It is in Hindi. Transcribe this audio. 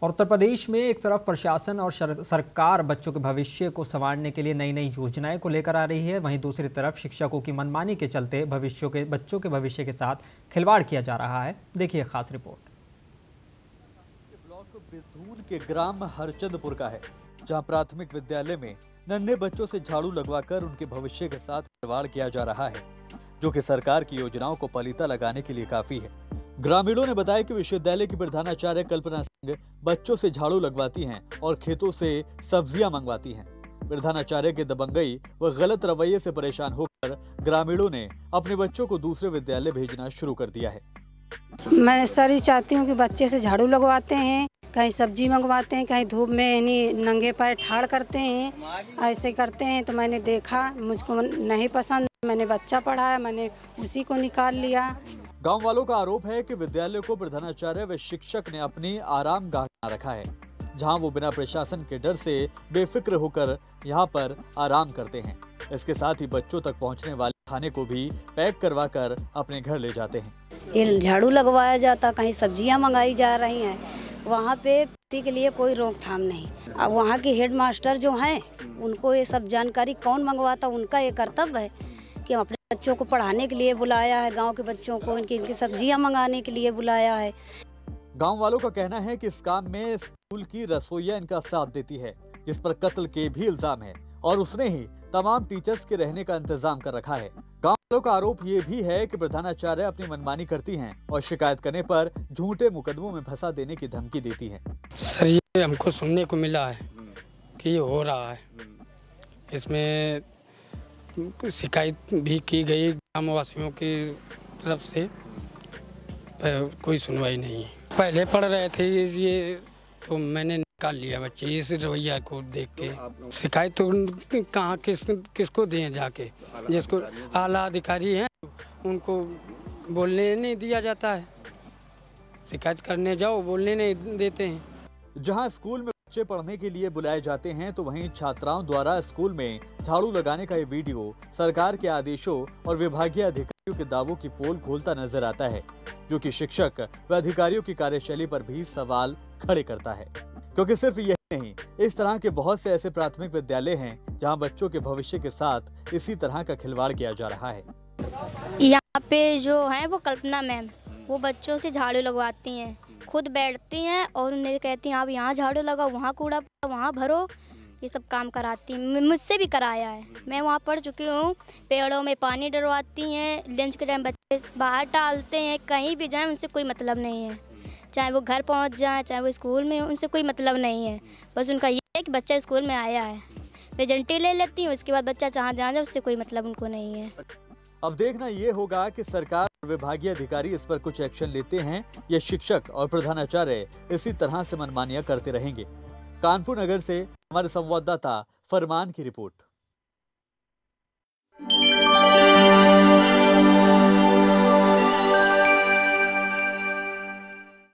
उत्तर प्रदेश में एक तरफ प्रशासन और सरकार बच्चों के भविष्य को संवारने के लिए नई नई योजनाएं को लेकर आ रही है, वहीं दूसरी तरफ शिक्षकों की मनमानी के चलते बच्चों के भविष्य के साथ खिलवाड़ किया जा रहा है। देखिए खास रिपोर्ट। ब्लॉक बिधून के ग्राम हरचंदपुर का है, जहां प्राथमिक विद्यालय में नन्हे बच्चों से झाड़ू लगवाकर उनके भविष्य के साथ खिलवाड़ किया जा रहा है, जो कि सरकार की योजनाओं को पलीता लगाने के लिए काफी है। ग्रामीणों ने बताया कि विश्वविद्यालय की प्रधानाचार्य कल्पना सिंह बच्चों से झाड़ू लगवाती हैं और खेतों से सब्जियां मंगवाती हैं। प्रधानाचार्य के दबंगई व गलत रवैये से परेशान होकर ग्रामीणों ने अपने बच्चों को दूसरे विद्यालय भेजना शुरू कर दिया है। मैं सर चाहती हूँ कि बच्चे से झाड़ू लगवाते हैं, कहीं सब्जी मंगवाते हैं, कहीं धूप में नंगे पैर ठाड़ करते हैं, ऐसे करते हैं। तो मैंने देखा, मुझको नहीं पसंद, मैंने बच्चा पढ़ाया, मैंने उसी को निकाल लिया। गांव वालों का आरोप है कि विद्यालय को प्रधानाचार्य व शिक्षक ने अपनी आराम गाह बना रखा है, जहां वो बिना प्रशासन के डर से बेफिक्र होकर यहां पर आराम करते हैं। इसके साथ ही बच्चों तक पहुंचने वाले खाने को भी पैक करवाकर अपने घर ले जाते हैं। ये झाड़ू लगवाया जाता, कहीं सब्जियां मंगाई जा रही हैं, वहाँ पे किसी के लिए कोई रोकथाम नहीं। अब वहाँ के हेड मास्टर जो हैं, उनको ये सब जानकारी कौन मंगवाता, उनका ये कर्तव्य है कि हम अपने बच्चों को पढ़ाने के लिए बुलाया है, गांव के बच्चों को इनकी सब्जियां मंगाने के लिए बुलाया है। गांव वालों का कहना है कि इस काम में स्कूल की रसोइया इनका साथ देती है, जिस पर कत्ल के भी इल्जाम है और उसने ही तमाम टीचर्स के रहने का इंतजाम कर रखा है। गांव वालों का आरोप ये भी है कि प्रधानाचार्य अपनी मनमानी करती हैं और शिकायत करने पर झूठे मुकदमों में फंसा देने की धमकी देती हैं। सर, ये हमको सुनने को मिला है कि ये हो रहा है, इसमें शिकायत भी की गई ग्रामवासियों की तरफ से, कोई सुनवाई नहीं है। पहले पढ़ रहे थे ये, तो मैंने निकाल लिया बच्चे इस रवैया को देख के। शिकायत तो कहाँ किसको दें जाके, जिसको आला अधिकारी हैं उनको बोलने नहीं दिया जाता है, शिकायत करने जाओ बोलने नहीं देते हैं। जहाँ स्कूल में बच्चे पढ़ने के लिए बुलाए जाते हैं, तो वहीं छात्राओं द्वारा स्कूल में झाड़ू लगाने का ये वीडियो सरकार के आदेशों और विभागीय अधिकारियों के दावों की पोल खोलता नजर आता है, जो कि शिक्षक व अधिकारियों की कार्यशैली पर भी सवाल खड़े करता है। क्योंकि सिर्फ यही नहीं, इस तरह के बहुत से ऐसे प्राथमिक विद्यालय हैं जहां बच्चों के भविष्य के साथ इसी तरह का खिलवाड़ किया जा रहा है। यहाँ पे जो है वो कल्पना मैम, वो बच्चों से झाड़ू लगवाती हैं, खुद बैठती हैं और उन्हें कहती हैं आप यहाँ झाड़ू लगाओ, वहाँ कूड़ा वहाँ भरो, ये सब काम कराती हैं। मुझसे भी कराया है, मैं वहाँ पढ़ चुकी हूँ। पेड़ों में पानी डलवाती हैं, लंच के टाइम बच्चे बाहर टालते हैं, कहीं भी जाएं उनसे कोई मतलब नहीं है, चाहे वो घर पहुँच जाएं, चाहे वो स्कूल में, उनसे कोई मतलब नहीं है। बस उनका ये है कि बच्चा स्कूल में आया है, प्रेजेंटी ले लेती हूँ, उसके बाद बच्चा जहाँ जाए उससे कोई मतलब उनको नहीं है। अब देखना ये होगा कि सरकार और विभागीय अधिकारी इस पर कुछ एक्शन लेते हैं या शिक्षक और प्रधानाचार्य इसी तरह से मनमानियां करते रहेंगे। कानपुर नगर से हमारे संवाददाता फरमान की रिपोर्ट।